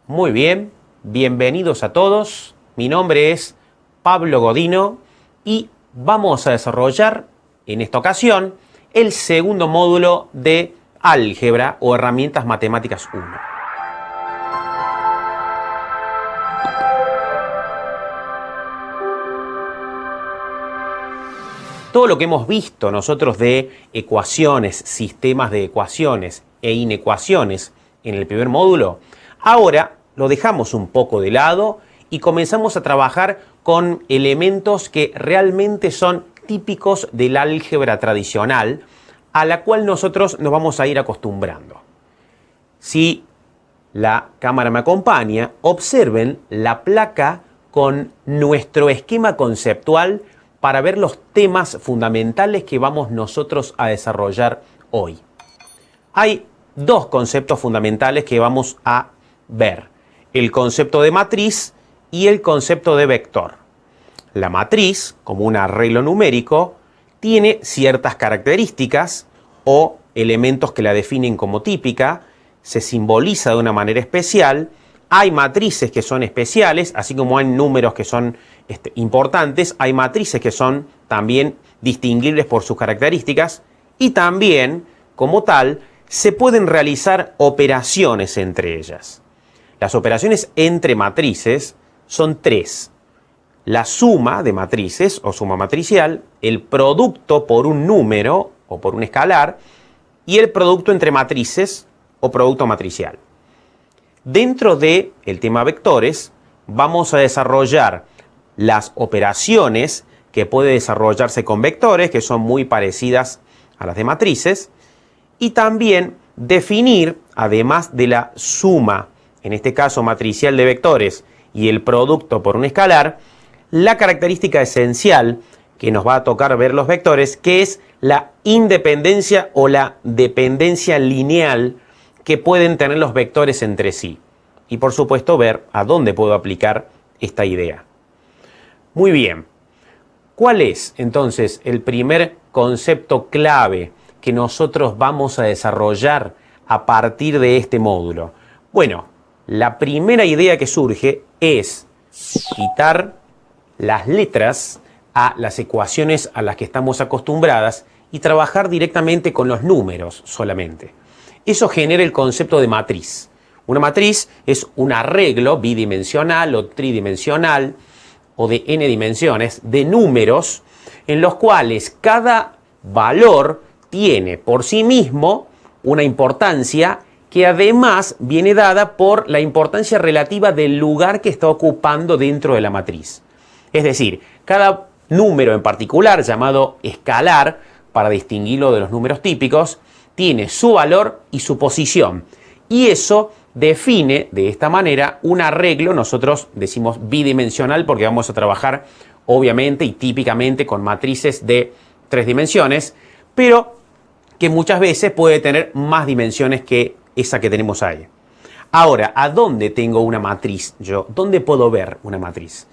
Muy bien, bienvenidos a todos. Mi nombre es Pablo Godino y vamos a desarrollar en esta ocasión el segundo módulo de álgebra o herramientas matemáticas 1. Todo lo que hemos visto nosotros de ecuaciones, sistemas de ecuaciones e inecuaciones en el primer módulo, ahora lo dejamos un poco de lado y comenzamos a trabajar con elementos que realmente son típicos del álgebra tradicional, a la cual nosotros nos vamos a ir acostumbrando. Si la cámara me acompaña, observen la placa con nuestro esquema conceptual para ver los temas fundamentales que vamos nosotros a desarrollar hoy. Hay dos conceptos fundamentales que vamos a ver: el concepto de matriz y el concepto de vector. La matriz, como un arreglo numérico, tiene ciertas características o elementos que la definen como típica, se simboliza de una manera especial. Hay matrices que son especiales, así como hay números que son importantes, hay matrices que son también distinguibles por sus características y también, como tal, se pueden realizar operaciones entre ellas. Las operaciones entre matrices son tres: la suma de matrices o suma matricial, el producto por un número o por un escalar y el producto entre matrices o producto matricial. Dentro del tema vectores vamos a desarrollar las operaciones que puede desarrollarse con vectores, que son muy parecidas a las de matrices, y también definir, además de la suma, en este caso matricial de vectores, y el producto por un escalar, la característica esencial que nos va a tocar ver los vectores, que es la independencia o la dependencia lineal que pueden tener los vectores entre sí. Y por supuesto ver a dónde puedo aplicar esta idea. Muy bien. ¿Cuál es entonces el primer concepto clave que nosotros vamos a desarrollar a partir de este módulo? Bueno, la primera idea que surge es quitar las letras a las ecuaciones a las que estamos acostumbradas y trabajar directamente con los números solamente. Eso genera el concepto de matriz. Una matriz es un arreglo bidimensional o tridimensional o de n dimensiones de números en los cuales cada valor tiene por sí mismo una importancia que además viene dada por la importancia relativa del lugar que está ocupando dentro de la matriz. Es decir, cada número en particular, llamado escalar, para distinguirlo de los números típicos, tiene su valor y su posición. Y eso define de esta manera un arreglo, nosotros decimos bidimensional porque vamos a trabajar obviamente y típicamente con matrices de 3 dimensiones, pero que muchas veces puede tener más dimensiones que esa que tenemos ahí. Ahora, ¿a dónde tengo una matriz yo? ¿Dónde puedo ver una matriz?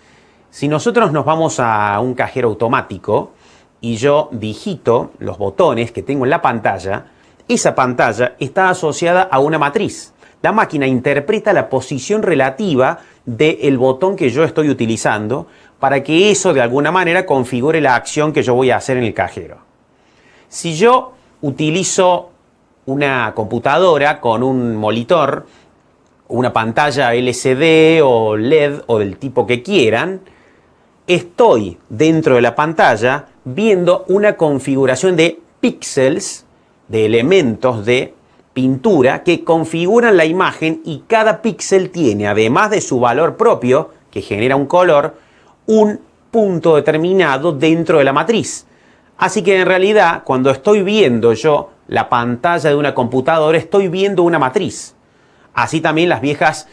Si nosotros nos vamos a un cajero automático y yo digito los botones que tengo en la pantalla, esa pantalla está asociada a una matriz. La máquina interpreta la posición relativa del botón que yo estoy utilizando para que eso de alguna manera configure la acción que yo voy a hacer en el cajero. Si yo utilizo una computadora con un monitor, una pantalla LCD o LED o del tipo que quieran, estoy dentro de la pantalla viendo una configuración de píxeles, de elementos de pintura que configuran la imagen, y cada píxel tiene, además de su valor propio, que genera un color, un punto determinado dentro de la matriz. Así que en realidad, cuando estoy viendo yo la pantalla de una computadora, estoy viendo una matriz. Así también las viejas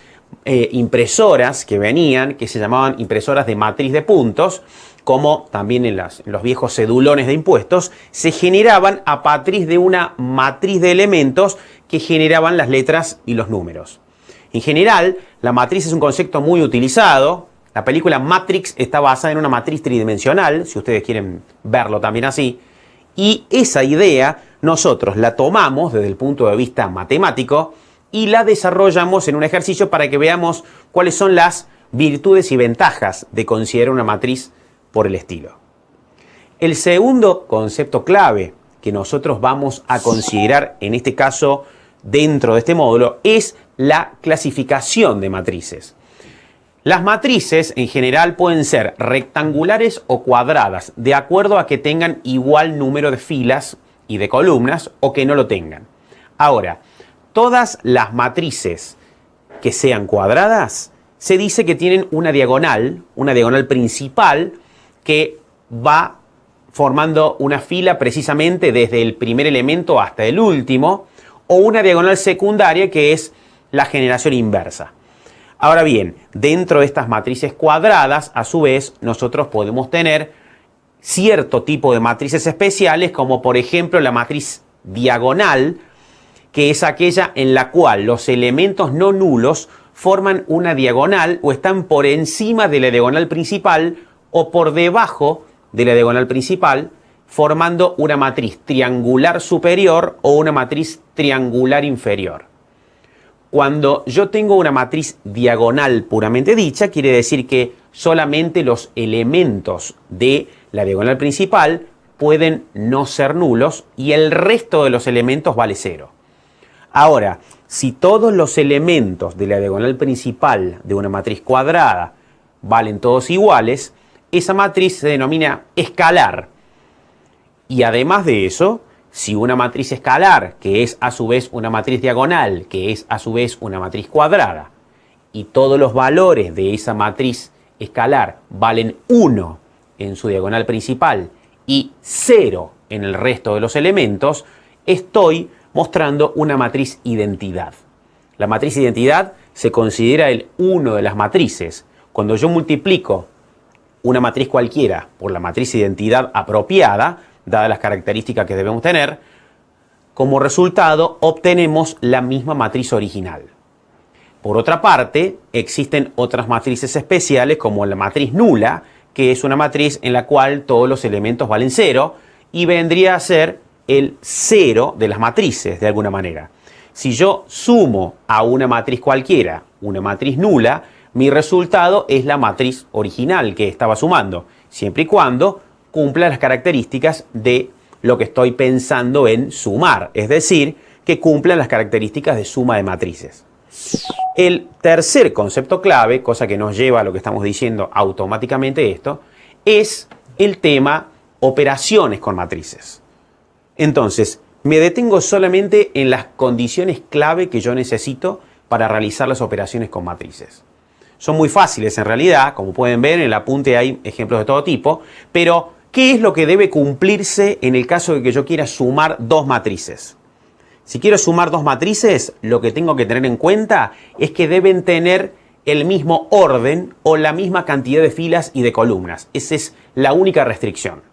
impresoras que venían, que se llamaban impresoras de matriz de puntos, como también en los viejos cedulones de impuestos, se generaban a partir de una matriz de elementos que generaban las letras y los números. En general, la matriz es un concepto muy utilizado. La película Matrix está basada en una matriz tridimensional, si ustedes quieren verlo también así. Y esa idea nosotros la tomamos desde el punto de vista matemático y la desarrollamos en un ejercicio para que veamos cuáles son las virtudes y ventajas de considerar una matriz por el estilo. El segundo concepto clave que nosotros vamos a considerar en este caso dentro de este módulo es la clasificación de matrices. Las matrices en general pueden ser rectangulares o cuadradas, de acuerdo a que tengan igual número de filas y de columnas o que no lo tengan. Ahora, todas las matrices que sean cuadradas, se dice que tienen una diagonal principal que va formando una fila precisamente desde el primer elemento hasta el último, o una diagonal secundaria que es la generación inversa. Ahora bien, dentro de estas matrices cuadradas, a su vez, nosotros podemos tener cierto tipo de matrices especiales, como por ejemplo la matriz diagonal, que es aquella en la cual los elementos no nulos forman una diagonal o están por encima de la diagonal principal o por debajo de la diagonal principal, formando una matriz triangular superior o una matriz triangular inferior. Cuando yo tengo una matriz diagonal puramente dicha, quiere decir que solamente los elementos de la diagonal principal pueden no ser nulos y el resto de los elementos vale 0. Ahora, si todos los elementos de la diagonal principal de una matriz cuadrada valen todos iguales, esa matriz se denomina escalar. Y además de eso, si una matriz escalar, que es a su vez una matriz diagonal, que es a su vez una matriz cuadrada, y todos los valores de esa matriz escalar valen 1 en su diagonal principal y 0 en el resto de los elementos, estoy mostrando una matriz identidad. La matriz identidad se considera el 1 de las matrices. Cuando yo multiplico una matriz cualquiera por la matriz identidad apropiada, dadas las características que debemos tener, como resultado obtenemos la misma matriz original. Por otra parte, existen otras matrices especiales como la matriz nula, que es una matriz en la cual todos los elementos valen 0 y vendría a ser el 0 de las matrices de alguna manera. Si yo sumo a una matriz cualquiera una matriz nula, mi resultado es la matriz original que estaba sumando, siempre y cuando cumpla las características de lo que estoy pensando en sumar, es decir, que cumplan las características de suma de matrices. El tercer concepto clave, cosa que nos lleva a lo que estamos diciendo automáticamente esto, es el tema operaciones con matrices. Entonces, me detengo solamente en las condiciones clave que yo necesito para realizar las operaciones con matrices. Son muy fáciles en realidad, como pueden ver en el apunte hay ejemplos de todo tipo, pero ¿qué es lo que debe cumplirse en el caso de que yo quiera sumar dos matrices? Si quiero sumar dos matrices, lo que tengo que tener en cuenta es que deben tener el mismo orden o la misma cantidad de filas y de columnas. Esa es la única restricción.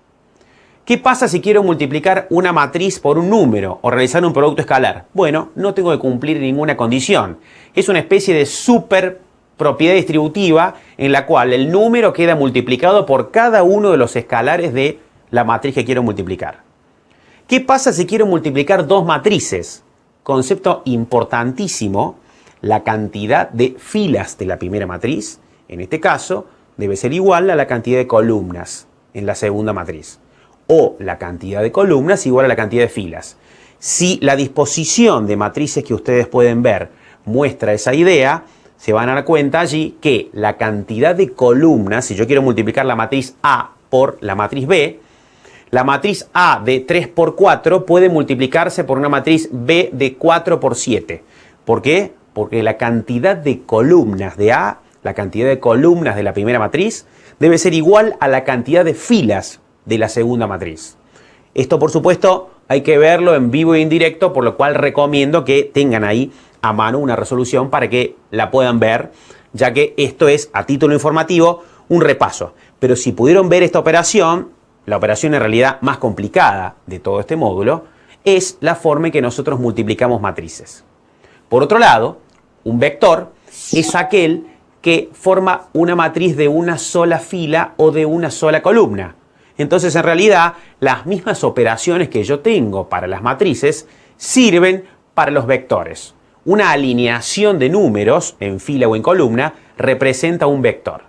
¿Qué pasa si quiero multiplicar una matriz por un número o realizar un producto escalar? Bueno, no tengo que cumplir ninguna condición. Es una especie de super propiedad distributiva en la cual el número queda multiplicado por cada uno de los escalares de la matriz que quiero multiplicar. ¿Qué pasa si quiero multiplicar dos matrices? Concepto importantísimo, la cantidad de filas de la primera matriz, en este caso, debe ser igual a la cantidad de columnas en la segunda matriz. O la cantidad de columnas igual a la cantidad de filas. Si la disposición de matrices que ustedes pueden ver muestra esa idea, se van a dar cuenta allí que la cantidad de columnas, si yo quiero multiplicar la matriz A por la matriz B, la matriz A de 3 por 4 puede multiplicarse por una matriz B de 4 por 7. ¿Por qué? Porque la cantidad de columnas de A, la cantidad de columnas de la primera matriz, debe ser igual a la cantidad de filas de la segunda matriz. Esto, por supuesto, hay que verlo en vivo e indirecto, por lo cual recomiendo que tengan ahí a mano una resolución para que la puedan ver, ya que esto es, a título informativo, un repaso. Pero si pudieron ver esta operación, la operación en realidad más complicada de todo este módulo, es la forma en que nosotros multiplicamos matrices. Por otro lado, un vector es aquel que forma una matriz de una sola fila o de una sola columna. Entonces, en realidad, las mismas operaciones que yo tengo para las matrices sirven para los vectores. una alineación de números en fila o en columna representa un vector.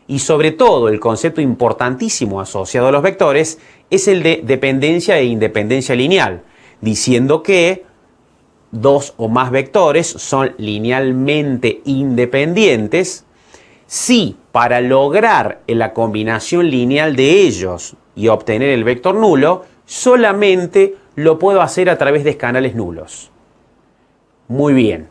Y sobre todo el concepto importantísimo asociado a los vectores es el de dependencia e independencia lineal, diciendo que dos o más vectores son linealmente independientes si para lograr la combinación lineal de ellos y obtener el vector nulo, solamente lo puedo hacer a través de escalares nulos. Muy bien,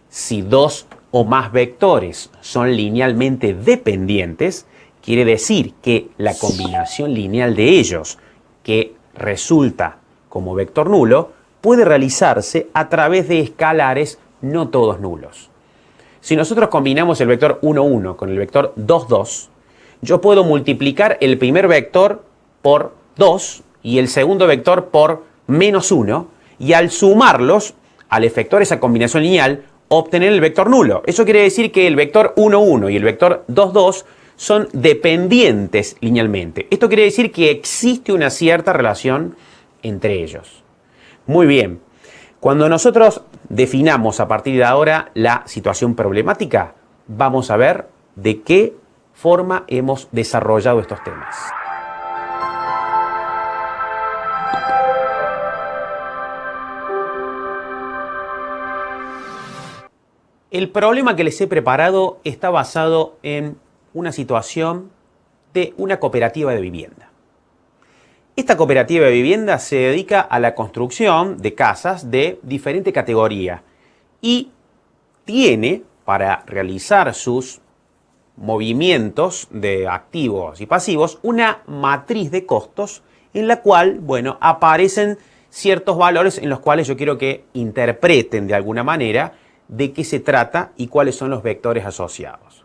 si dos o más vectores son linealmente dependientes, quiere decir que la combinación lineal de ellos, que resulta como vector nulo, puede realizarse a través de escalares no todos nulos. Si nosotros combinamos el vector 1, 1 con el vector 2, 2, yo puedo multiplicar el primer vector por 2 y el segundo vector por menos 1, y al sumarlos, al efectuar esa combinación lineal, obtener el vector nulo. Eso quiere decir que el vector 1, 1 y el vector 2, 2 son dependientes linealmente. Esto quiere decir que existe una cierta relación entre ellos. Muy bien. Cuando nosotros definamos a partir de ahora la situación problemática, vamos a ver de qué forma hemos desarrollado estos temas. El problema que les he preparado está basado en una situación de una cooperativa de vivienda. Esta cooperativa de vivienda se dedica a la construcción de casas de diferente categoría y tiene, para realizar sus movimientos de activos y pasivos, una matriz de costos en la cual, aparecen ciertos valores en los cuales yo quiero que interpreten de alguna manera de qué se trata y cuáles son los vectores asociados.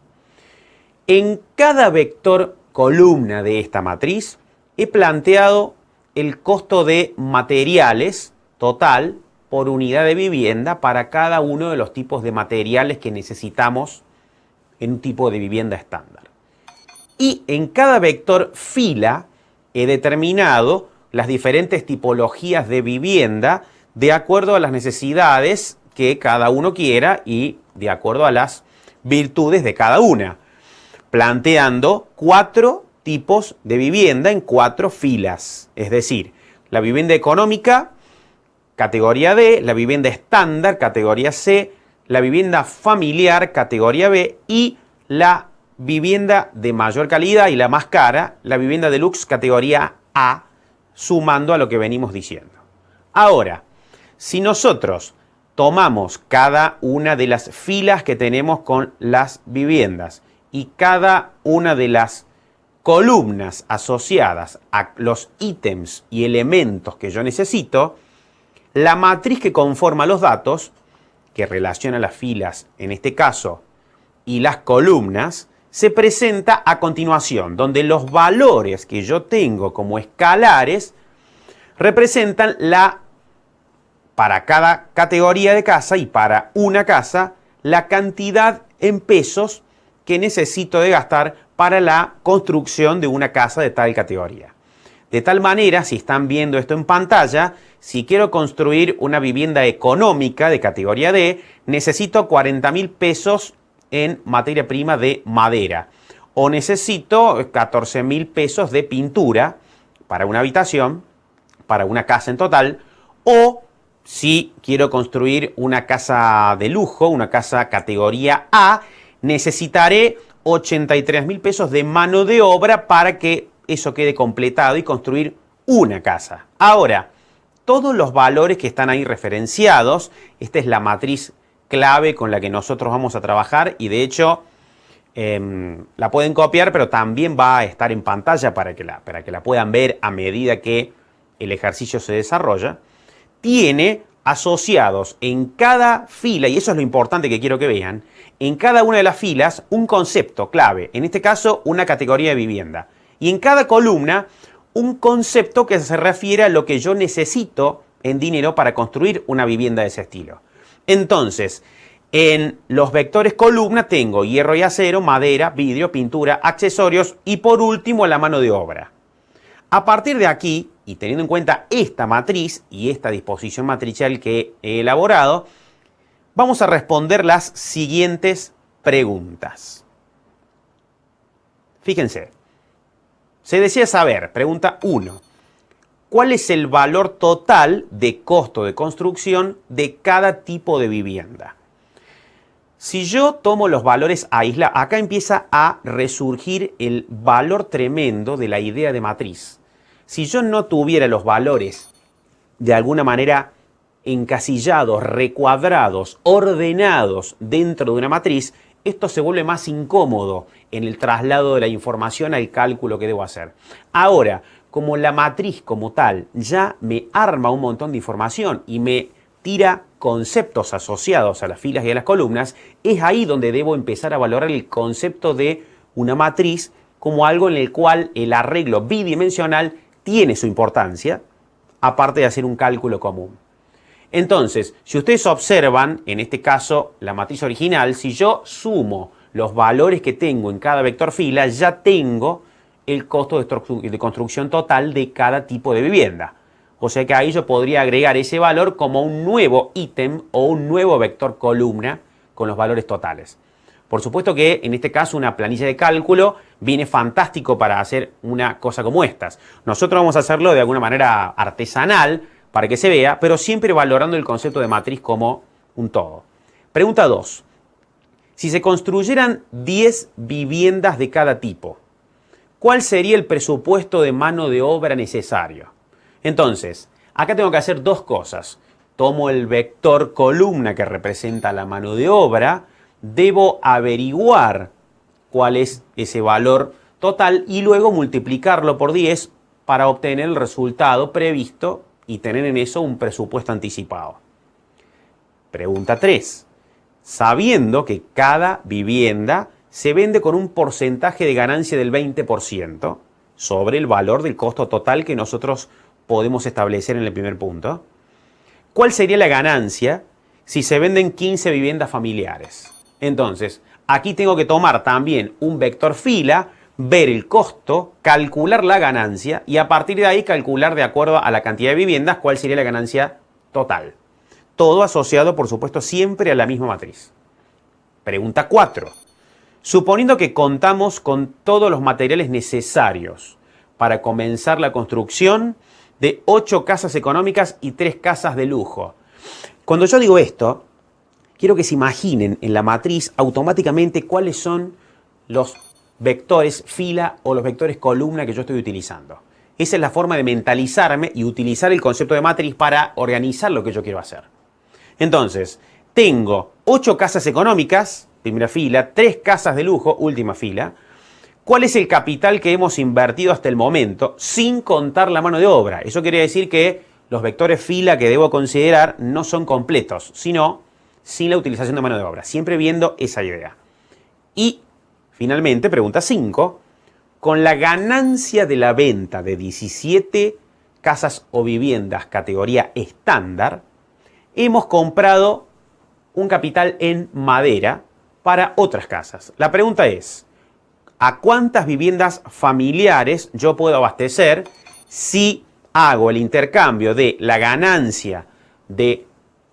En cada vector columna de esta matriz he planteado el costo de materiales total por unidad de vivienda para cada uno de los tipos de materiales que necesitamos en un tipo de vivienda estándar. Y en cada vector fila he determinado las diferentes tipologías de vivienda de acuerdo a las necesidades que cada uno quiera y de acuerdo a las virtudes de cada una, planteando 4 tipos de vivienda en 4 filas, es decir, la vivienda económica, categoría D, la vivienda estándar, categoría C, la vivienda familiar, categoría B, y la vivienda de mayor calidad y la más cara, la vivienda deluxe, categoría A, sumando a lo que venimos diciendo. Ahora, si nosotros tomamos cada una de las filas que tenemos con las viviendas y cada una de las columnas asociadas a los ítems y elementos que yo necesito, la matriz que conforma los datos, que relaciona las filas en este caso y las columnas, se presenta a continuación, donde los valores que yo tengo como escalares representan para cada categoría de casa y para una casa, la cantidad en pesos que necesito de gastar para la construcción de una casa de tal categoría. De tal manera, si están viendo esto en pantalla, si quiero construir una vivienda económica de categoría D, necesito 40.000 pesos en materia prima de madera, o necesito 14.000 pesos de pintura para una habitación, para una casa en total, o si quiero construir una casa de lujo, una casa categoría A, necesitaré 83.000 pesos de mano de obra para que eso quede completado y construir una casa. Ahora, todos los valores que están ahí referenciados, esta es la matriz clave con la que nosotros vamos a trabajar y de hecho la pueden copiar, pero también va a estar en pantalla para que la puedan ver a medida que el ejercicio se desarrolla. Tiene asociados en cada fila, y eso es lo importante que quiero que vean, en cada una de las filas un concepto clave, en este caso una categoría de vivienda, y en cada columna un concepto que se refiere a lo que yo necesito en dinero para construir una vivienda de ese estilo. Entonces, en los vectores columna tengo hierro y acero, madera, vidrio, pintura, accesorios y por último la mano de obra. A partir de aquí, y teniendo en cuenta esta matriz y esta disposición matricial que he elaborado, Vamos a responder las siguientes preguntas. Fíjense, se desea saber, pregunta 1, ¿cuál es el valor total de costo de construcción de cada tipo de vivienda? Si yo tomo los valores aislados, acá empieza a resurgir el valor tremendo de la idea de matriz. Si yo no tuviera los valores de alguna manera encasillados, recuadrados, ordenados dentro de una matriz, esto se vuelve más incómodo en el traslado de la información al cálculo que debo hacer. Ahora, como la matriz como tal ya me arma un montón de información y me tira conceptos asociados a las filas y a las columnas, es ahí donde debo empezar a valorar el concepto de una matriz como algo en el cual el arreglo bidimensional tiene su importancia, aparte de hacer un cálculo común. Entonces, si ustedes observan, en este caso, la matriz original, si yo sumo los valores que tengo en cada vector fila, ya tengo el costo de construcción total de cada tipo de vivienda. O sea que ahí yo podría agregar ese valor como un nuevo ítem o un nuevo vector columna con los valores totales. Por supuesto que en este caso una planilla de cálculo viene fantástico para hacer una cosa como estas. Nosotros vamos a hacerlo de alguna manera artesanal para que se vea, pero siempre valorando el concepto de matriz como un todo. Pregunta 2. Si se construyeran 10 viviendas de cada tipo, ¿cuál sería el presupuesto de mano de obra necesario? Entonces, acá tengo que hacer dos cosas. Tomo el vector columna que representa la mano de obra, debo averiguar cuál es ese valor total y luego multiplicarlo por 10 para obtener el resultado previsto y tener en eso un presupuesto anticipado. Pregunta 3. Sabiendo que cada vivienda se vende con un porcentaje de ganancia del 20% sobre el valor del costo total que nosotros podemos establecer en el primer punto, ¿cuál sería la ganancia si se venden 15 viviendas familiares? Entonces, aquí tengo que tomar también un vector fila, ver el costo, calcular la ganancia y a partir de ahí calcular de acuerdo a la cantidad de viviendas cuál sería la ganancia total. Todo asociado, por supuesto, siempre a la misma matriz. Pregunta 4. Suponiendo que contamos con todos los materiales necesarios para comenzar la construcción de 8 casas económicas y 3 casas de lujo. Cuando yo digo esto, quiero que se imaginen en la matriz automáticamente cuáles son los vectores fila o los vectores columna que yo estoy utilizando. Esa es la forma de mentalizarme y utilizar el concepto de matriz para organizar lo que yo quiero hacer. Entonces, tengo 8 casas económicas, primera fila, 3 casas de lujo, última fila. ¿Cuál es el capital que hemos invertido hasta el momento sin contar la mano de obra? Eso quiere decir que los vectores fila que debo considerar no son completos, sino sin la utilización de mano de obra, siempre viendo esa idea. Y, finalmente, pregunta 5, con la ganancia de la venta de 17 casas o viviendas categoría estándar, hemos comprado un capital en madera para otras casas. La pregunta es, ¿a cuántas viviendas familiares yo puedo abastecer si hago el intercambio de la ganancia de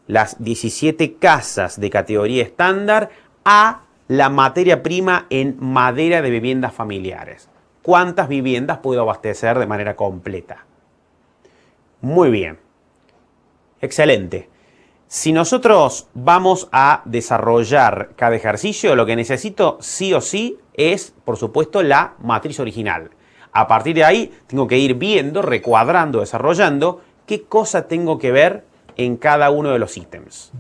las 17 casas de categoría estándar a la materia prima en madera de viviendas familiares? ¿Cuántas viviendas puedo abastecer de manera completa? Muy bien. Excelente. Si nosotros vamos a desarrollar cada ejercicio, lo que necesito sí o sí es, por supuesto, la matriz original. A partir de ahí, tengo que ir viendo, recuadrando, desarrollando qué cosa tengo que ver en cada uno de los ítems.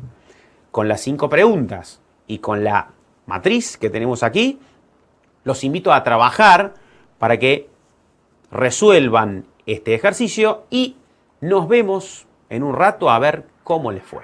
Con las 5 preguntas y con la matriz que tenemos aquí, los invito a trabajar para que resuelvan este ejercicio y nos vemos en un rato a ver cómo les fue.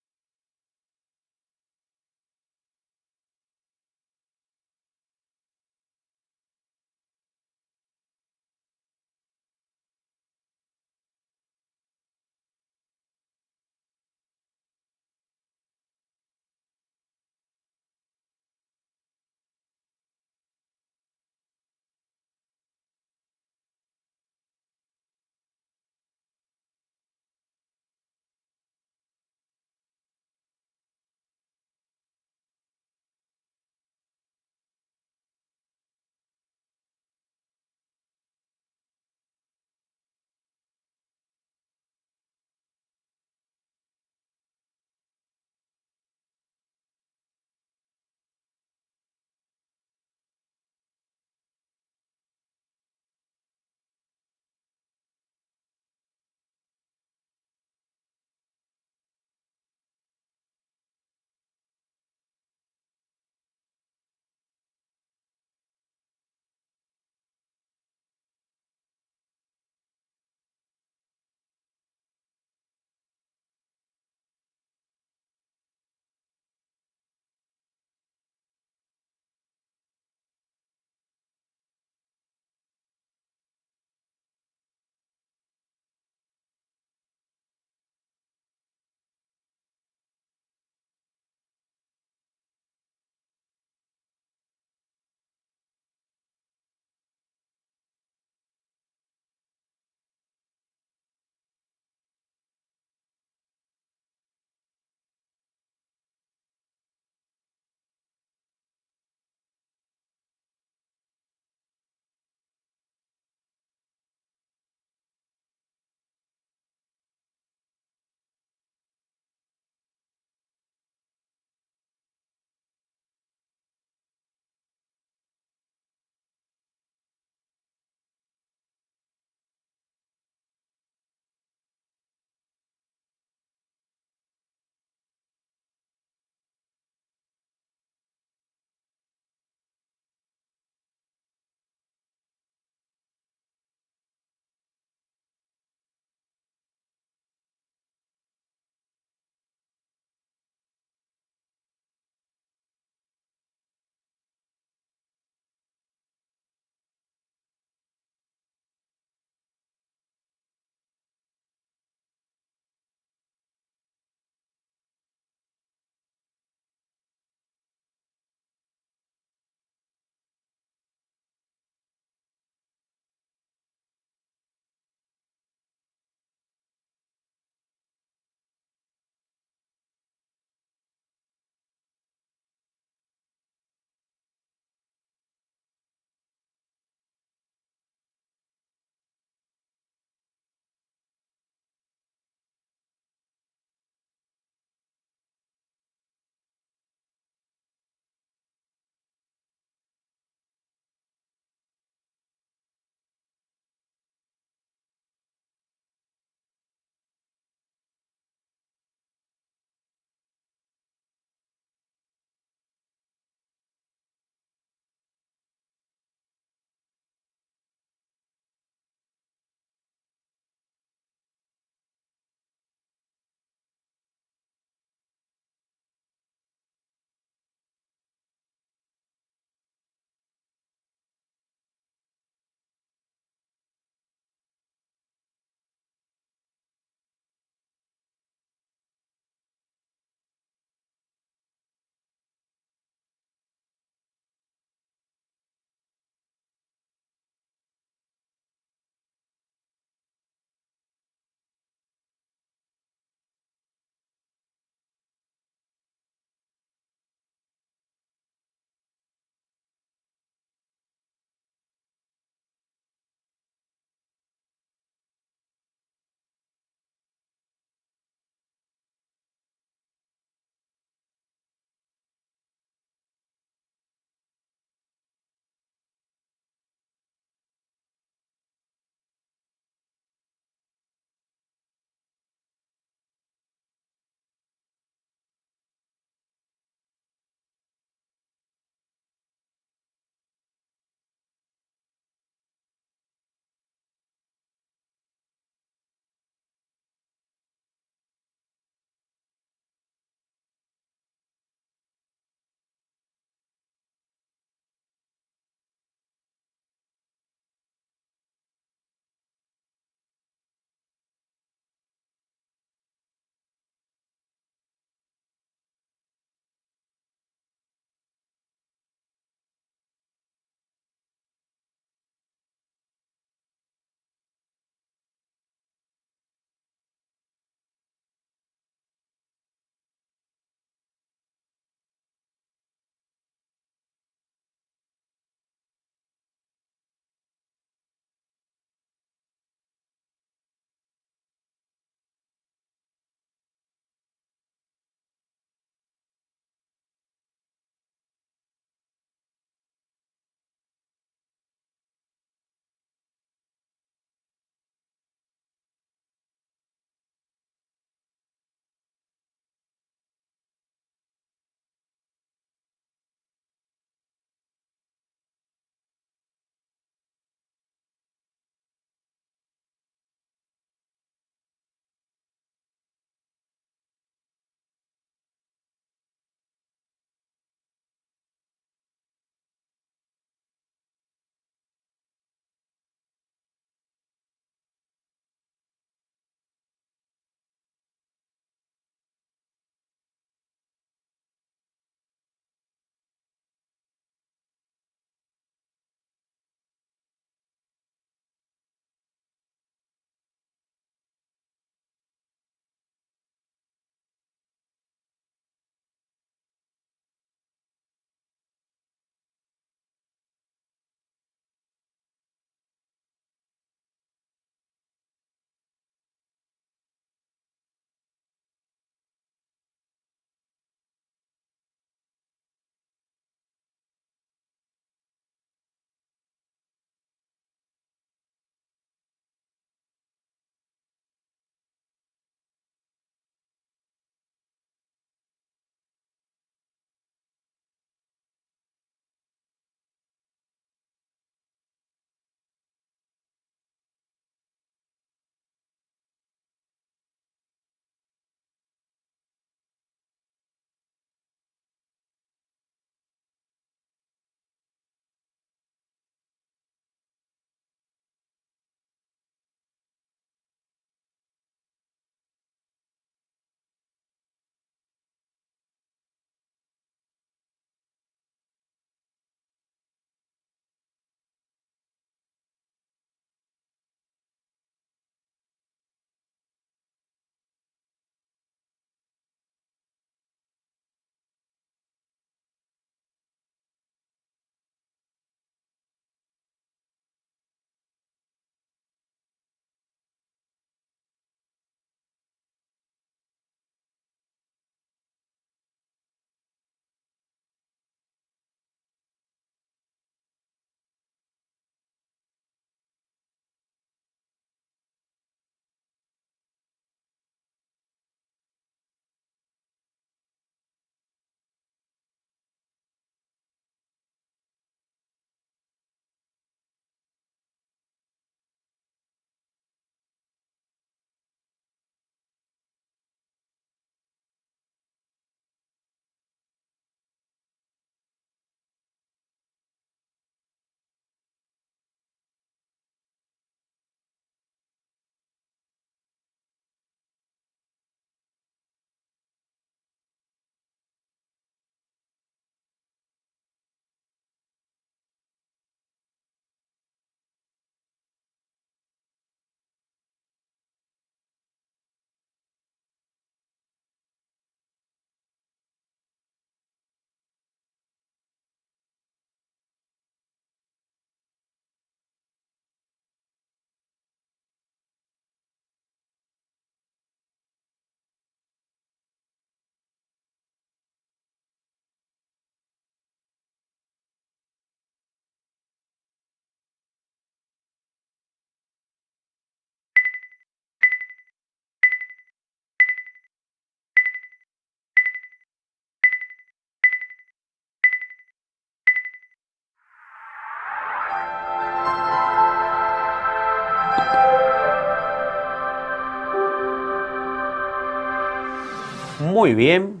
Muy bien.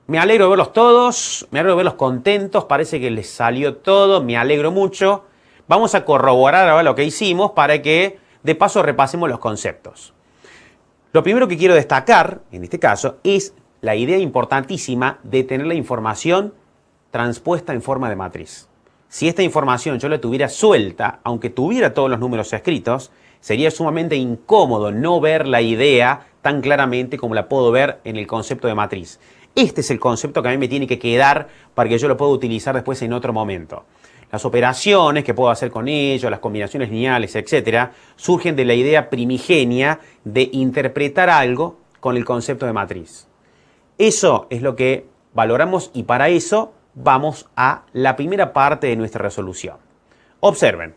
Me alegro de verlos todos, me alegro de verlos contentos, parece que les salió todo, me alegro mucho. Vamos a corroborar ahora lo que hicimos para que de paso repasemos los conceptos. Lo primero que quiero destacar, en este caso, es la idea importantísima de tener la información transpuesta en forma de matriz. Si esta información yo la tuviera suelta, aunque tuviera todos los números escritos, sería sumamente incómodo no ver la idea tan claramente como la puedo ver en el concepto de matriz. Este es el concepto que a mí me tiene que quedar para que yo lo pueda utilizar después en otro momento. Las operaciones que puedo hacer con ello, las combinaciones lineales, etcétera, surgen de la idea primigenia de interpretar algo con el concepto de matriz. Eso es lo que valoramos y para eso vamos a la primera parte de nuestra resolución. Observen,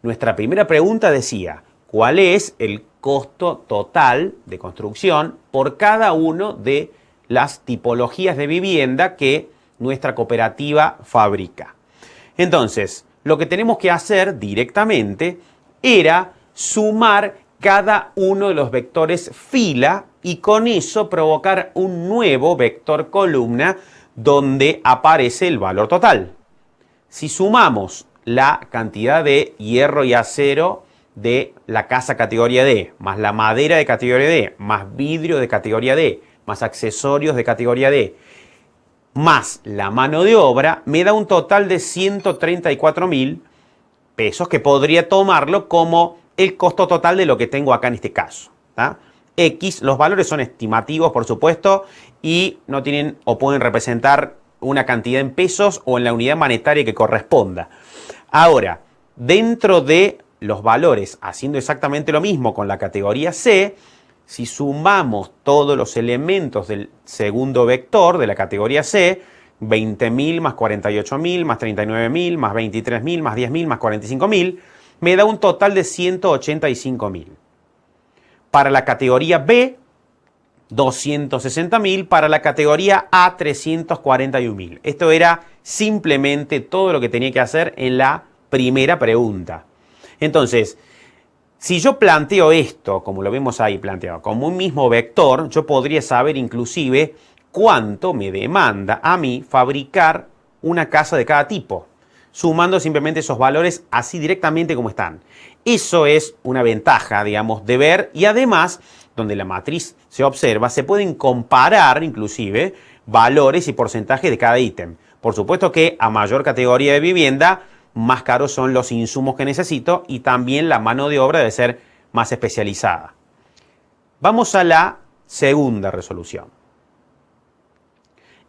nuestra primera pregunta decía, ¿cuál es el costo total de construcción por cada uno de las tipologías de vivienda que nuestra cooperativa fabrica? Entonces, lo que tenemos que hacer directamente era sumar cada uno de los vectores fila y con eso provocar un nuevo vector columna donde aparece el valor total. Si sumamos la cantidad de hierro y acero de la casa categoría D, más la madera de categoría D, más vidrio de categoría D, más accesorios de categoría D, más la mano de obra, me da un total de 134.000 pesos que podría tomarlo como el costo total de lo que tengo acá en este caso. ¿Tá? X, los valores son estimativos, por supuesto, y no tienen o pueden representar una cantidad en pesos o en la unidad monetaria que corresponda. Ahora, dentro de los valores, haciendo exactamente lo mismo con la categoría C, si sumamos todos los elementos del segundo vector de la categoría C, 20.000 más 48.000 más 39.000 más 23.000 más 10.000 más 45.000, me da un total de 185.000. Para la categoría B, 260.000, para la categoría A, 341.000. Esto era simplemente todo lo que tenía que hacer en la primera pregunta. Entonces, si yo planteo esto, como lo vemos ahí planteado, como un mismo vector, yo podría saber inclusive cuánto me demanda a mí fabricar una casa de cada tipo, sumando simplemente esos valores así directamente como están. Eso es una ventaja, digamos, de ver y además, donde la matriz se observa, se pueden comparar inclusive valores y porcentajes de cada ítem. Por supuesto que a mayor categoría de vivienda, más caros son los insumos que necesito y también la mano de obra debe ser más especializada. Vamos a la segunda resolución.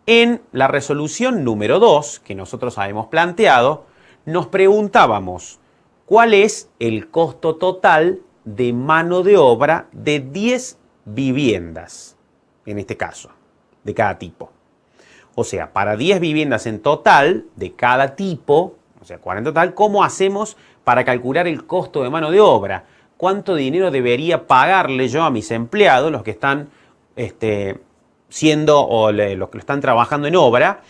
En la resolución número 2, que nosotros habíamos planteado, nos preguntábamos cuál es el costo total de mano de obra de 10 viviendas, en este caso, de cada tipo. O sea, para 10 viviendas en total, de cada tipo, o sea, 40 en total, ¿cómo hacemos para calcular el costo de mano de obra? ¿Cuánto dinero debería pagarle yo a mis empleados, los que están siendo o los que están trabajando en obra,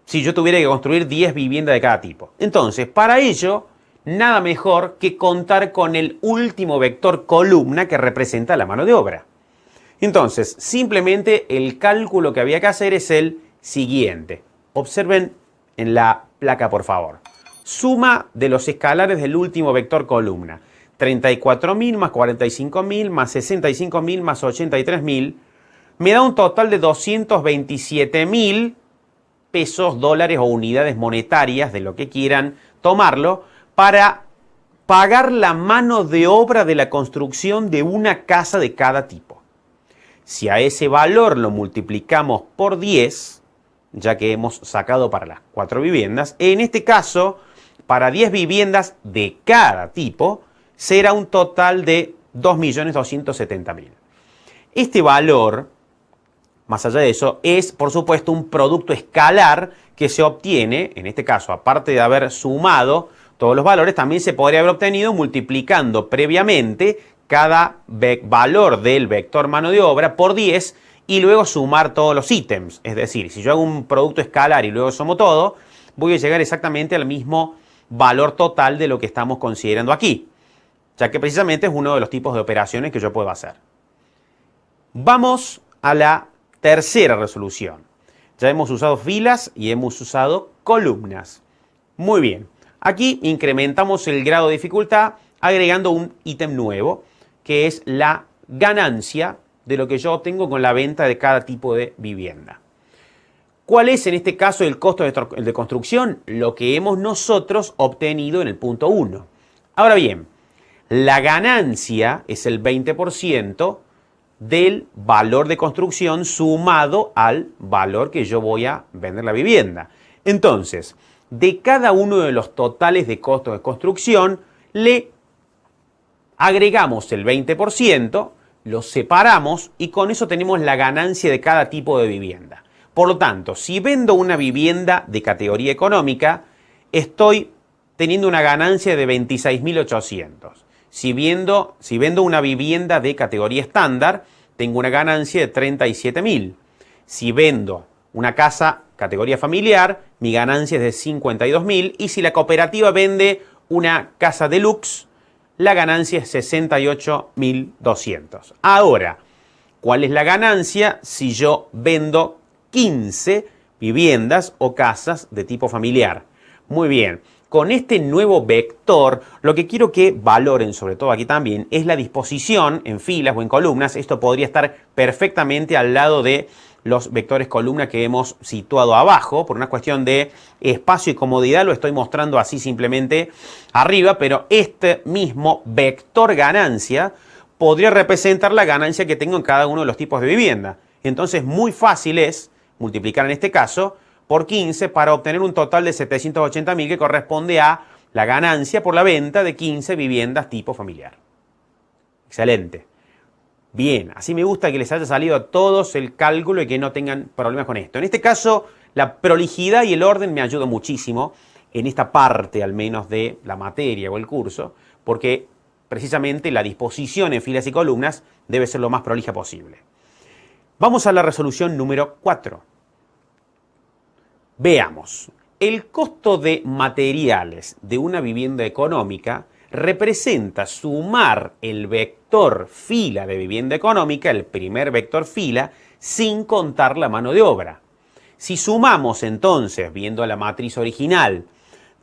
si yo tuviera que construir 10 viviendas de cada tipo? Entonces, para ello, nada mejor que contar con el último vector columna que representa la mano de obra. Entonces, simplemente el cálculo que había que hacer es el siguiente. Observen en la placa, por favor. Suma de los escalares del último vector columna. 34.000 más 45.000 más 65.000 más 83.000 me da un total de 227.000 pesos, dólares o unidades monetarias, de lo que quieran tomarlo, para pagar la mano de obra de la construcción de una casa de cada tipo. Si a ese valor lo multiplicamos por 10, ya que hemos sacado para las 4 viviendas, en este caso, para 10 viviendas de cada tipo, será un total de 2.270.000. Este valor, más allá de eso, es por supuesto un producto escalar que se obtiene, en este caso, aparte de haber sumado todos los valores, también se podría haber obtenido multiplicando previamente cada valor del vector mano de obra por 10 y luego sumar todos los ítems. Es decir, si yo hago un producto escalar y luego sumo todo, voy a llegar exactamente al mismo valor total de lo que estamos considerando aquí, ya que precisamente es uno de los tipos de operaciones que yo puedo hacer. Vamos a la tercera resolución. Ya hemos usado filas y hemos usado columnas. Muy bien. Aquí incrementamos el grado de dificultad agregando un ítem nuevo, que es la ganancia de lo que yo obtengo con la venta de cada tipo de vivienda. ¿Cuál es en este caso el costo de construcción? Lo que hemos nosotros obtenido en el punto 1. Ahora bien, la ganancia es el 20% del valor de construcción sumado al valor que yo voy a vender la vivienda. Entonces, de cada uno de los totales de costos de construcción, le agregamos el 20%, lo separamos y con eso tenemos la ganancia de cada tipo de vivienda. Por lo tanto, si vendo una vivienda de categoría económica, estoy teniendo una ganancia de 26.800. Si vendo una vivienda de categoría estándar, tengo una ganancia de 37.000. Si vendo una casa categoría familiar, mi ganancia es de 52.000. Y si la cooperativa vende una casa deluxe, la ganancia es 68.200. Ahora, ¿cuál es la ganancia si yo vendo 15 viviendas o casas de tipo familiar? Muy bien, con este nuevo vector, lo que quiero que valoren, sobre todo aquí también, es la disposición en filas o en columnas. Esto podría estar perfectamente al lado de los vectores columna que hemos situado abajo. Por una cuestión de espacio y comodidad lo estoy mostrando así simplemente arriba, pero este mismo vector ganancia podría representar la ganancia que tengo en cada uno de los tipos de vivienda. Entonces, muy fácil es multiplicar en este caso por 15 para obtener un total de 780.000 que corresponde a la ganancia por la venta de 15 viviendas tipo familiar. Excelente. Bien, así me gusta que les haya salido a todos el cálculo y que no tengan problemas con esto. En este caso, la prolijidad y el orden me ayudan muchísimo en esta parte al menos de la materia o el curso, porque precisamente la disposición en filas y columnas debe ser lo más prolija posible. Vamos a la resolución número 4. Veamos, el costo de materiales de una vivienda económica representa sumar el vector fila de vivienda económica, el primer vector fila, sin contar la mano de obra. Si sumamos entonces, viendo la matriz original,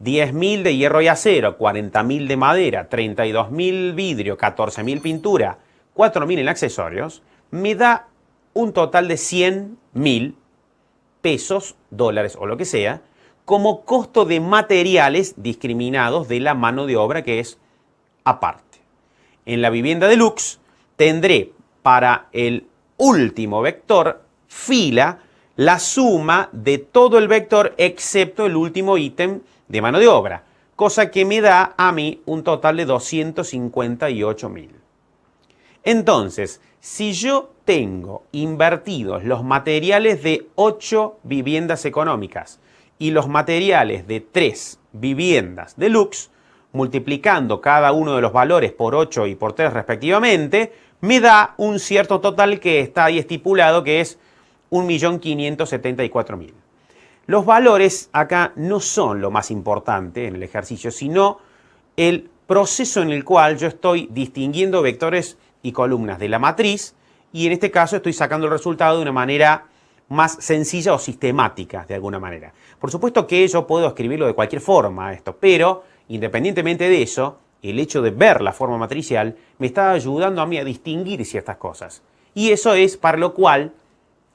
10.000 de hierro y acero, 40.000 de madera, 32.000 vidrio, 14.000 pintura, 4.000 en accesorios, me da un total de 100.000 pesos, dólares o lo que sea, como costo de materiales discriminados de la mano de obra que es aparte. En la vivienda deluxe tendré para el último vector fila la suma de todo el vector excepto el último ítem de mano de obra, cosa que me da a mí un total de 258.000. Entonces, si yo tengo invertidos los materiales de 8 viviendas económicas y los materiales de 3 viviendas deluxe, multiplicando cada uno de los valores por 8 y por 3 respectivamente, me da un cierto total que está ahí estipulado, que es 1.574.000. Los valores acá no son lo más importante en el ejercicio, sino el proceso en el cual yo estoy distinguiendo vectores y columnas de la matriz, y en este caso estoy sacando el resultado de una manera más sencilla o sistemática, de alguna manera. Por supuesto que yo puedo escribirlo de cualquier forma esto, pero independientemente de eso, el hecho de ver la forma matricial me está ayudando a mí a distinguir ciertas cosas. Y eso es para lo cual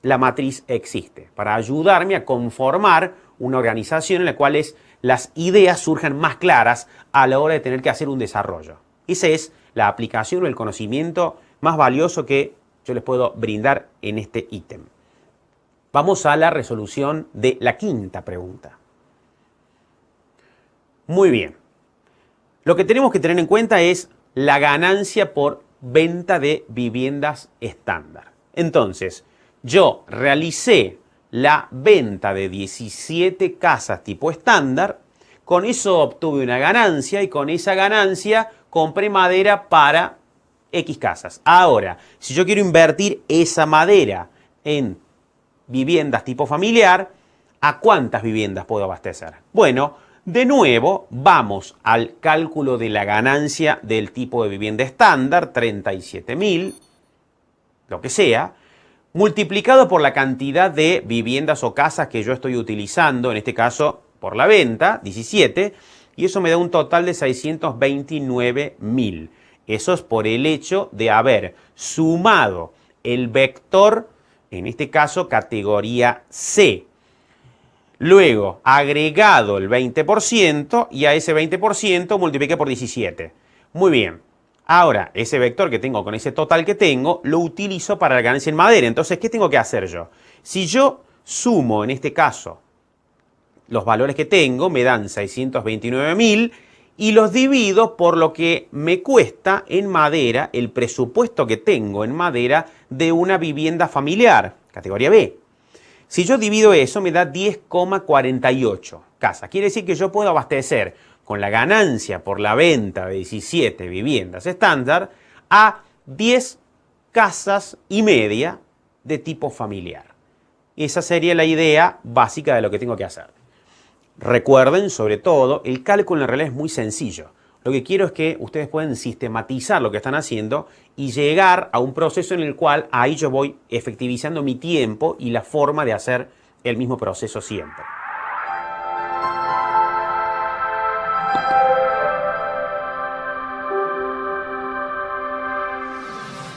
la matriz existe, para ayudarme a conformar una organización en la cual las ideas surjan más claras a la hora de tener que hacer un desarrollo. Esa es la aplicación o el conocimiento más valioso que yo les puedo brindar en este ítem. Vamos a la resolución de la quinta pregunta. Muy bien. Lo que tenemos que tener en cuenta es la ganancia por venta de viviendas estándar. Entonces, yo realicé la venta de 17 casas tipo estándar, con eso obtuve una ganancia y con esa ganancia compré madera para X casas. Ahora, si yo quiero invertir esa madera en viviendas tipo familiar, ¿a cuántas viviendas puedo abastecer? Bueno, de nuevo vamos al cálculo de la ganancia del tipo de vivienda estándar, 37.000, lo que sea, multiplicado por la cantidad de viviendas o casas que yo estoy utilizando, en este caso por la venta, 17, y eso me da un total de 629.000. Eso es por el hecho de haber sumado el vector, en este caso categoría C. Luego, agregado el 20% y a ese 20% multipliqué por 17. Muy bien. Ahora, ese vector que tengo con ese total que tengo, lo utilizo para la ganancia en madera. Entonces, ¿qué tengo que hacer yo? Si yo sumo, en este caso, los valores que tengo, me dan 629.000 y los divido por lo que me cuesta en madera, el presupuesto que tengo en madera de una vivienda familiar, categoría B. Si yo divido eso, me da 10,48 casas. Quiere decir que yo puedo abastecer con la ganancia por la venta de 17 viviendas estándar a 10 casas y media de tipo familiar. Esa sería la idea básica de lo que tengo que hacer. Recuerden, sobre todo, el cálculo en realidad es muy sencillo. Lo que quiero es que ustedes puedan sistematizar lo que están haciendo y llegar a un proceso en el cual ahí yo voy efectivizando mi tiempo y la forma de hacer el mismo proceso siempre.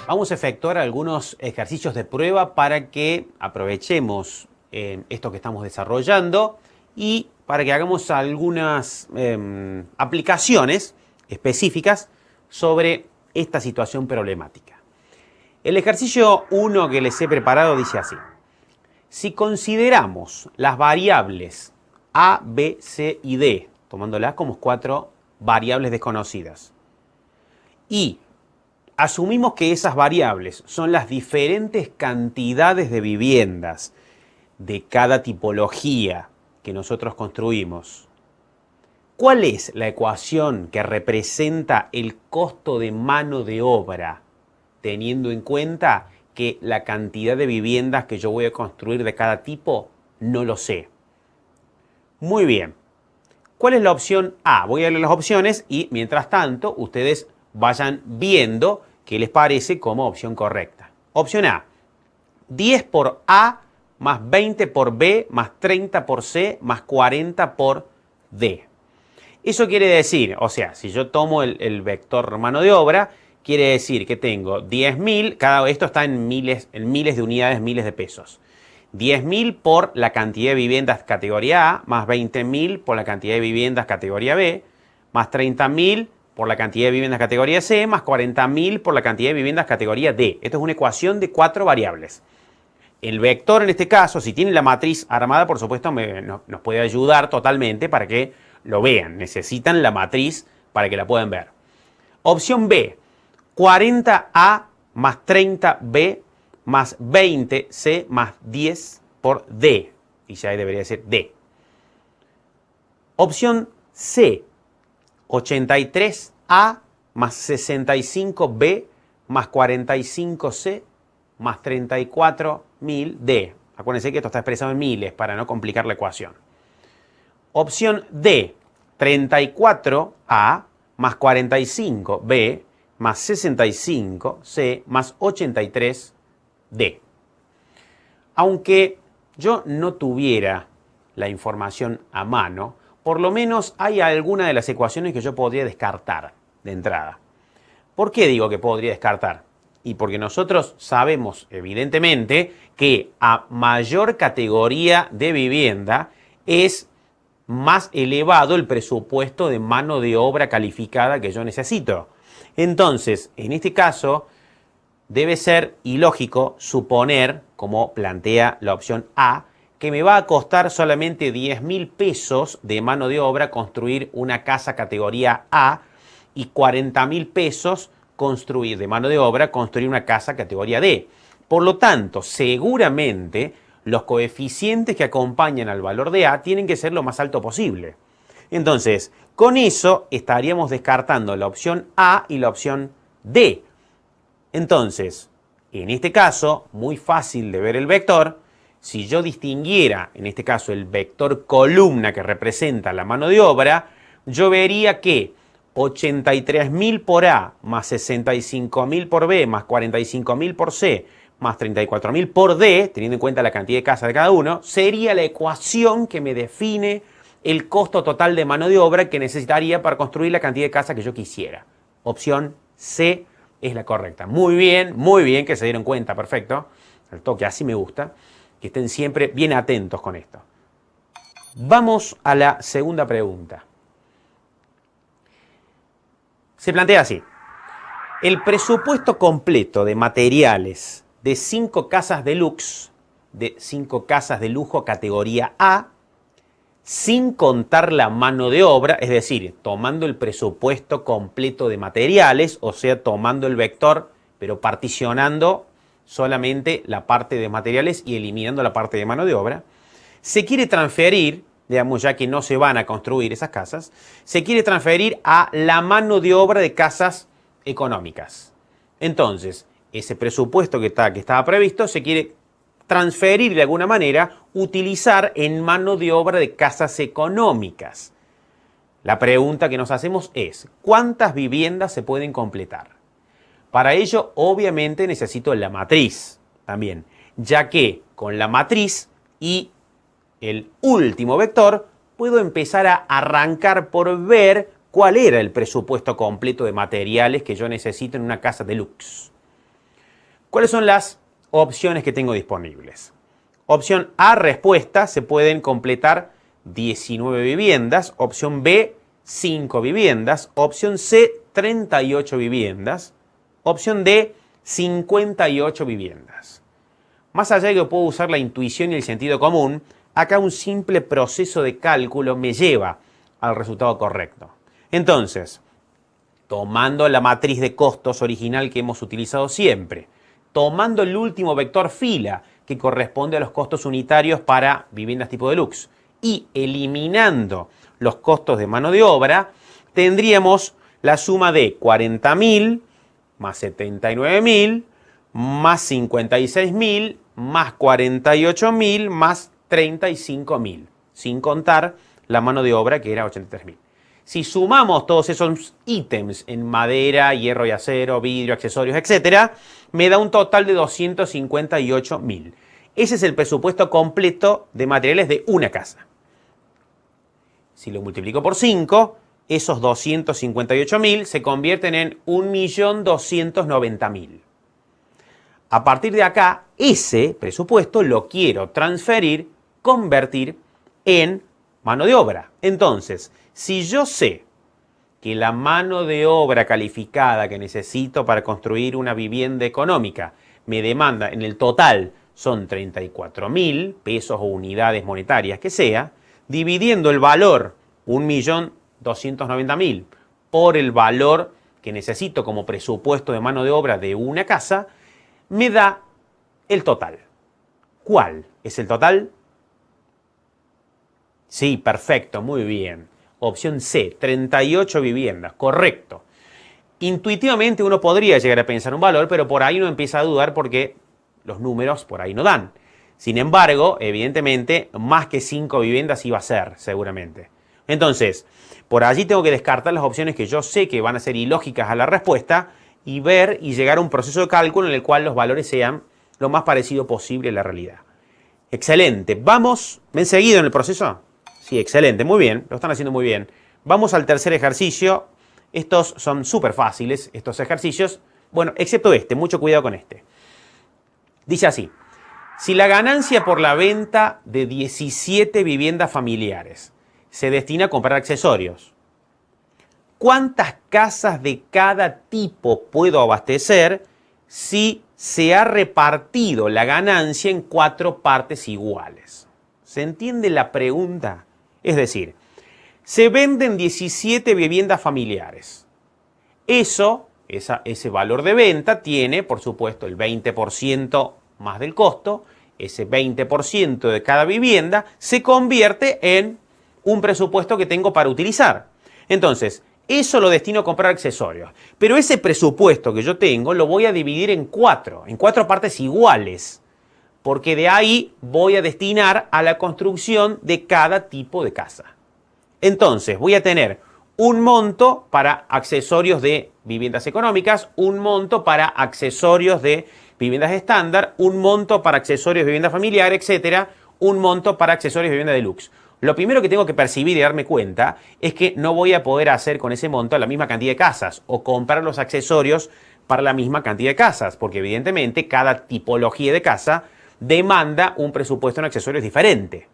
Vamos a efectuar algunos ejercicios de prueba para que aprovechemos esto que estamos desarrollando y para que hagamos algunas aplicaciones específicas sobre esta situación problemática. El ejercicio 1 que les he preparado dice así. Si consideramos las variables A, B, C y D, tomándolas como 4 variables desconocidas, y asumimos que esas variables son las diferentes cantidades de viviendas de cada tipología que nosotros construimos, ¿cuál es la ecuación que representa el costo de mano de obra, teniendo en cuenta que la cantidad de viviendas que yo voy a construir de cada tipo no lo sé? Muy bien. ¿Cuál es la opción A? Voy a leer las opciones y, mientras tanto, ustedes vayan viendo qué les parece como opción correcta. Opción A, 10 por A más 20 por B más 30 por C más 40 por D. Eso quiere decir, o sea, si yo tomo el vector mano de obra, quiere decir que tengo 10.000, esto está en miles de unidades, miles de pesos. 10.000 por la cantidad de viviendas categoría A, más 20.000 por la cantidad de viviendas categoría B, más 30.000 por la cantidad de viviendas categoría C, más 40.000 por la cantidad de viviendas categoría D. Esto es una ecuación de 4 variables. El vector en este caso, si tiene la matriz armada, por supuesto, nos puede ayudar totalmente para que lo vean. Necesitan la matriz para que la puedan ver. Opción B, 40A más 30B más 20C más 10 por D. Y ya debería ser D. Opción C, 83A más 65B más 45C más 34.000 D. Acuérdense que esto está expresado en miles para no complicar la ecuación. Opción D, 34A más 45B más 65C más 83D. Aunque yo no tuviera la información a mano, por lo menos hay alguna de las ecuaciones que yo podría descartar de entrada. ¿Por qué digo que podría descartar? Y porque nosotros sabemos, evidentemente, que a mayor categoría de vivienda es más elevado el presupuesto de mano de obra calificada que yo necesito. Entonces, en este caso, debe ser ilógico suponer, como plantea la opción A, que me va a costar solamente 10.000 pesos de mano de obra construir una casa categoría A y 40.000 pesos construir de mano de obra, construir una casa categoría D. Por lo tanto, seguramente los coeficientes que acompañan al valor de A tienen que ser lo más alto posible. Entonces, con eso estaríamos descartando la opción A y la opción D. Entonces, en este caso, muy fácil de ver el vector, si yo distinguiera, en este caso, el vector columna que representa la mano de obra, yo vería que 83.000 por A, más 65.000 por B, más 45.000 por C, más 34.000 por D, teniendo en cuenta la cantidad de casas de cada uno, sería la ecuación que me define el costo total de mano de obra que necesitaría para construir la cantidad de casas que yo quisiera. Opción C es la correcta. Muy bien que se dieron cuenta, perfecto. El toque, así me gusta. Que estén siempre bien atentos con esto. Vamos a la segunda pregunta. Se plantea así. El presupuesto completo de materiales de 5 casas deluxe, de 5 casas de lujo categoría A, sin contar la mano de obra, es decir, tomando el presupuesto completo de materiales, o sea, tomando el vector, pero particionando solamente la parte de materiales y eliminando la parte de mano de obra, se quiere transferir, digamos, ya que no se van a construir esas casas, se quiere transferir a la mano de obra de casas económicas. Entonces, ese presupuesto que estaba previsto se quiere transferir de alguna manera, utilizar en mano de obra de casas económicas. La pregunta que nos hacemos es, ¿cuántas viviendas se pueden completar? Para ello, obviamente, necesito la matriz también, ya que con la matriz y el último vector puedo empezar a arrancar por ver cuál era el presupuesto completo de materiales que yo necesito en una casa deluxe. ¿Cuáles son las opciones que tengo disponibles? Opción A, respuesta, se pueden completar 19 viviendas. Opción B, 5 viviendas. Opción C, 38 viviendas. Opción D, 58 viviendas. Más allá de que puedo usar la intuición y el sentido común, acá un simple proceso de cálculo me lleva al resultado correcto. Entonces, tomando la matriz de costos original que hemos utilizado siempre, tomando el último vector fila que corresponde a los costos unitarios para viviendas tipo deluxe y eliminando los costos de mano de obra, tendríamos la suma de 40.000 más 79.000 más 56.000 más 48.000 más 35.000, sin contar la mano de obra que era 83.000. Si sumamos todos esos ítems en madera, hierro y acero, vidrio, accesorios, etc., me da un total de 258.000. Ese es el presupuesto completo de materiales de una casa. Si lo multiplico por 5, esos 258.000 se convierten en 1.290.000. A partir de acá, ese presupuesto lo quiero transferir, convertir en mano de obra. Entonces, si yo sé que la mano de obra calificada que necesito para construir una vivienda económica me demanda en el total son 34.000 pesos o unidades monetarias que sea, dividiendo el valor 1.290.000 por el valor que necesito como presupuesto de mano de obra de una casa, me da el total. ¿Cuál es el total? Sí, perfecto, muy bien. Opción C, 38 viviendas, correcto. Intuitivamente uno podría llegar a pensar un valor, pero por ahí uno empieza a dudar porque los números por ahí no dan. Sin embargo, evidentemente, más que 5 viviendas iba a ser, seguramente. Entonces, por allí tengo que descartar las opciones que yo sé que van a ser ilógicas a la respuesta y ver y llegar a un proceso de cálculo en el cual los valores sean lo más parecido posible a la realidad. Excelente. ¿Vamos? ¿Me han seguido en el proceso? Sí, excelente. Muy bien. Lo están haciendo muy bien. Vamos al tercer ejercicio. Estos son súper fáciles, estos ejercicios. Bueno, excepto este. Mucho cuidado con este. Dice así. Si la ganancia por la venta de 17 viviendas familiares se destina a comprar accesorios, ¿cuántas casas de cada tipo puedo abastecer si se ha repartido la ganancia en 4 partes iguales? ¿Se entiende la pregunta? Es decir, se venden 17 viviendas familiares. Ese valor de venta tiene, por supuesto, el 20% más del costo. Ese 20% de cada vivienda se convierte en un presupuesto que tengo para utilizar. Entonces, eso lo destino a comprar accesorios. Pero ese presupuesto que yo tengo lo voy a dividir en 4 partes iguales. Porque de ahí voy a destinar a la construcción de cada tipo de casa. Entonces, voy a tener un monto para accesorios de viviendas económicas, un monto para accesorios de viviendas estándar, un monto para accesorios de vivienda familiar, etcétera, un monto para accesorios de vivienda deluxe. Lo primero que tengo que percibir y darme cuenta es que no voy a poder hacer con ese monto la misma cantidad de casas o comprar los accesorios para la misma cantidad de casas, porque evidentemente cada tipología de casa demanda un presupuesto en accesorios diferente.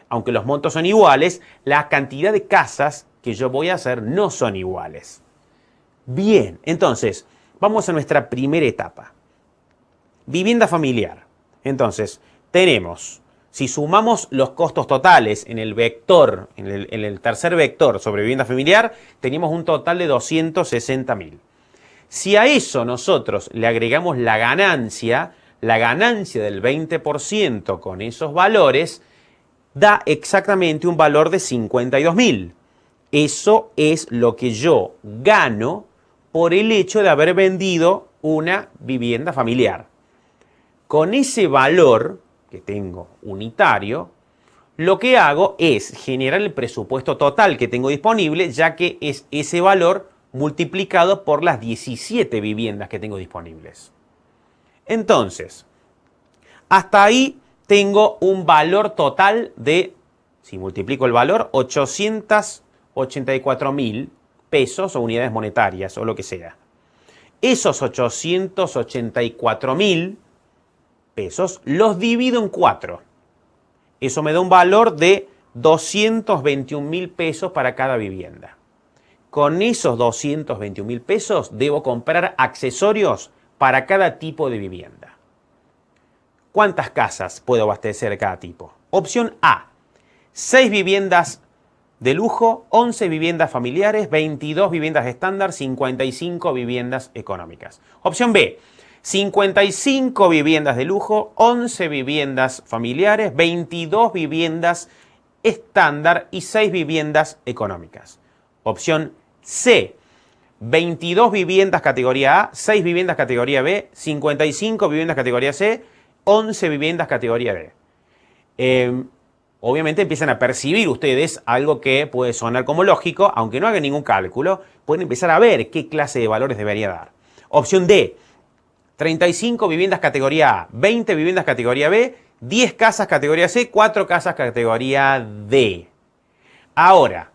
Aunque los montos son iguales, la cantidad de casas que yo voy a hacer no son iguales. Bien, entonces, vamos a nuestra primera etapa. Vivienda familiar. Entonces, tenemos, si sumamos los costos totales en el vector, en el tercer vector sobre vivienda familiar, tenemos un total de 260.000. Si a eso nosotros le agregamos la ganancia del 20% con esos valores, da exactamente un valor de 52.000. Eso es lo que yo gano por el hecho de haber vendido una vivienda familiar. Con ese valor que tengo unitario, lo que hago es generar el presupuesto total que tengo disponible, ya que es ese valor multiplicado por las 17 viviendas que tengo disponibles. Entonces, hasta ahí tengo un valor total de, si multiplico el valor, 884.000 pesos o unidades monetarias o lo que sea. Esos 884.000 pesos los divido en 4. Eso me da un valor de 221.000 pesos para cada vivienda. Con esos 221.000 pesos debo comprar accesorios para cada tipo de vivienda. ¿Cuántas casas puedo abastecer de cada tipo? Opción A, 6 viviendas de lujo, 11 viviendas familiares, 22 viviendas estándar, 55 viviendas económicas. Opción B, 55 viviendas de lujo, 11 viviendas familiares, 22 viviendas estándar y 6 viviendas económicas. Opción C, 22 viviendas categoría A, 6 viviendas categoría B, 55 viviendas categoría C, 11 viviendas categoría D. Obviamente empiezan a percibir ustedes algo que puede sonar como lógico, aunque no hagan ningún cálculo, pueden empezar a ver qué clase de valores debería dar. Opción D, 35 viviendas categoría A, 20 viviendas categoría B, 10 casas categoría C, 4 casas categoría D. Ahora,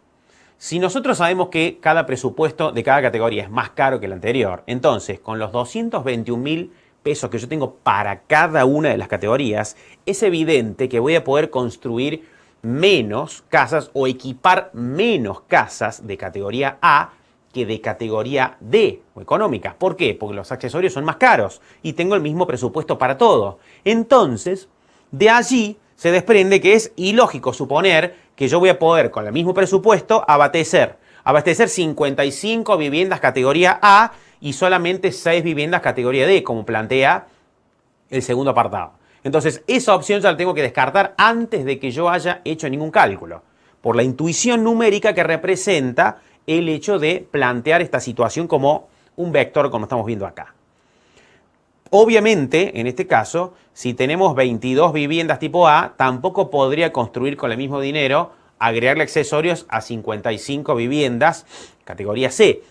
si nosotros sabemos que cada presupuesto de cada categoría es más caro que el anterior, entonces con los 221.000 pesos que yo tengo para cada una de las categorías, es evidente que voy a poder construir menos casas o equipar menos casas de categoría A que de categoría D o económicas. ¿Por qué? Porque los accesorios son más caros y tengo el mismo presupuesto para todo. Entonces, de allí se desprende que es ilógico suponer que yo voy a poder con el mismo presupuesto abastecer 55 viviendas categoría A y solamente 6 viviendas categoría D, como plantea el segundo apartado. Entonces, esa opción ya la tengo que descartar antes de que yo haya hecho ningún cálculo, por la intuición numérica que representa el hecho de plantear esta situación como un vector, como estamos viendo acá. Obviamente, en este caso, si tenemos 22 viviendas tipo A, tampoco podría construir con el mismo dinero, agregarle accesorios a 55 viviendas categoría C.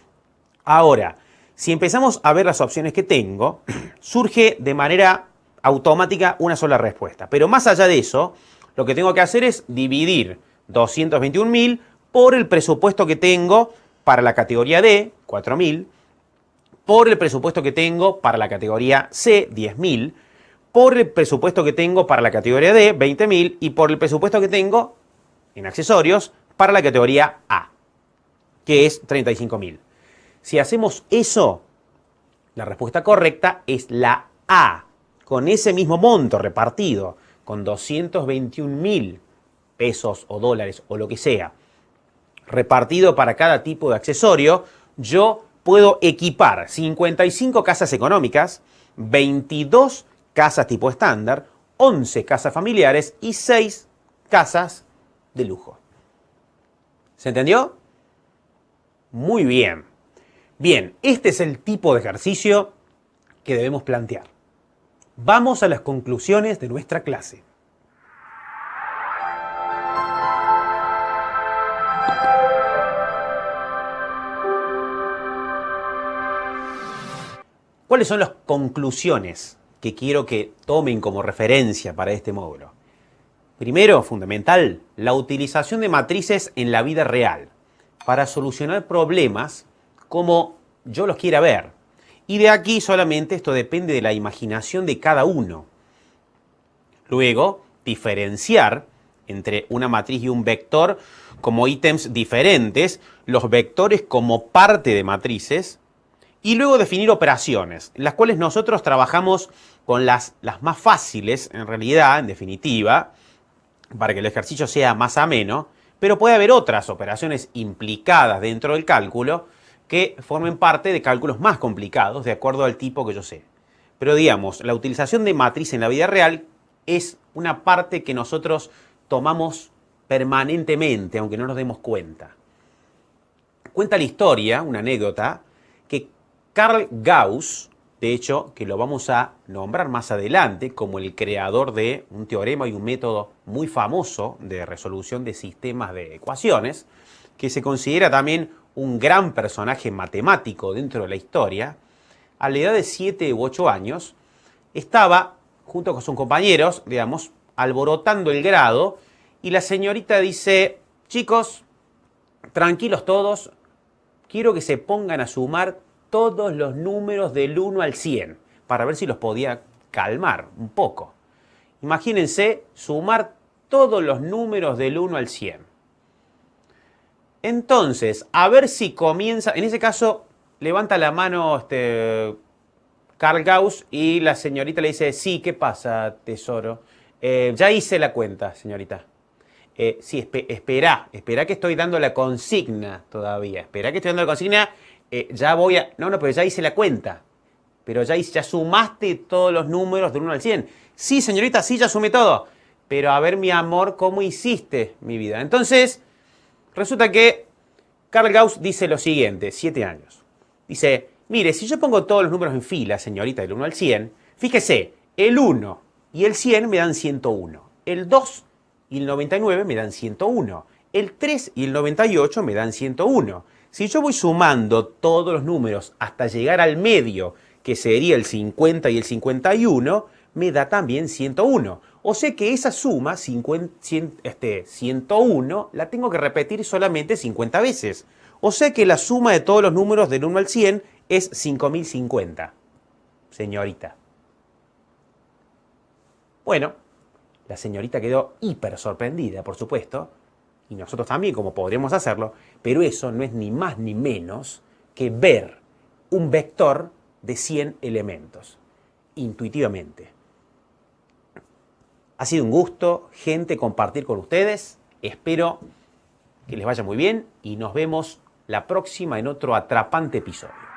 Ahora, si empezamos a ver las opciones que tengo, surge de manera automática una sola respuesta. Pero más allá de eso, lo que tengo que hacer es dividir 221.000 por el presupuesto que tengo para la categoría D, 4.000, por el presupuesto que tengo para la categoría C, 10.000, por el presupuesto que tengo para la categoría D, 20.000, y por el presupuesto que tengo en accesorios para la categoría A, que es 35.000. Si hacemos eso, la respuesta correcta es la A, con ese mismo monto repartido, con 221.000 pesos o dólares o lo que sea, repartido para cada tipo de accesorio, yo puedo equipar 55 casas económicas, 22 casas tipo estándar, 11 casas familiares y 6 casas de lujo. ¿Se entendió? Muy bien. Bien, este es el tipo de ejercicio que debemos plantear. Vamos a las conclusiones de nuestra clase. ¿Cuáles son las conclusiones que quiero que tomen como referencia para este módulo. Primero, fundamental, la utilización de matrices en la vida real para solucionar problemas como yo los quiera ver. Y de aquí solamente esto depende de la imaginación de cada uno. Luego, diferenciar entre una matriz y un vector como ítems diferentes, los vectores como parte de matrices, y luego definir operaciones, en las cuales nosotros trabajamos con las más fáciles, en realidad, en definitiva, para que el ejercicio sea más ameno, pero puede haber otras operaciones implicadas dentro del cálculo que formen parte de cálculos más complicados, de acuerdo al tipo que yo sé. Pero digamos, la utilización de matriz en la vida real es una parte que nosotros tomamos permanentemente, aunque no nos demos cuenta. Cuenta la historia, una anécdota, que Carl Gauss, de hecho, que lo vamos a nombrar más adelante como el creador de un teorema y un método muy famoso de resolución de sistemas de ecuaciones, que se considera también un gran personaje matemático dentro de la historia, a la edad de 7 u 8 años, estaba, junto con sus compañeros, digamos, alborotando el grado, y la señorita dice: chicos, tranquilos todos, quiero que se pongan a sumar todos los números del 1 al 100, para ver si los podía calmar un poco. Imagínense sumar todos los números del 1 al 100. Entonces, a ver si comienza, en ese caso, levanta la mano Carl Gauss y la señorita le dice: sí, ¿qué pasa, tesoro? Ya hice la cuenta, señorita. Sí, espera que estoy dando la consigna todavía. Espera que estoy dando la consigna. Ya voy a... No, pero ya hice la cuenta. Pero ya sumaste todos los números del 1 al 100. Sí, señorita, sí, ya sumé todo. Pero a ver, mi amor, ¿cómo hiciste, mi vida? Entonces, resulta que Carl Gauss dice lo siguiente, 7 años. Dice: mire, si yo pongo todos los números en fila, señorita, del 1 al 100, fíjese, el 1 y el 100 me dan 101. El 2 y el 99 me dan 101. El 3 y el 98 me dan 101. Si yo voy sumando todos los números hasta llegar al medio, que sería el 50 y el 51, me da también 101. O sea que esa suma, 101, la tengo que repetir solamente 50 veces. O sea que la suma de todos los números del 1 al 100 es 5050. Señorita. Bueno, la señorita quedó hiper sorprendida, por supuesto, y nosotros también, como podríamos hacerlo, pero eso no es ni más ni menos que ver un vector de 100 elementos, intuitivamente. Ha sido un gusto, gente, compartir con ustedes. Espero que les vaya muy bien y nos vemos la próxima en otro atrapante episodio.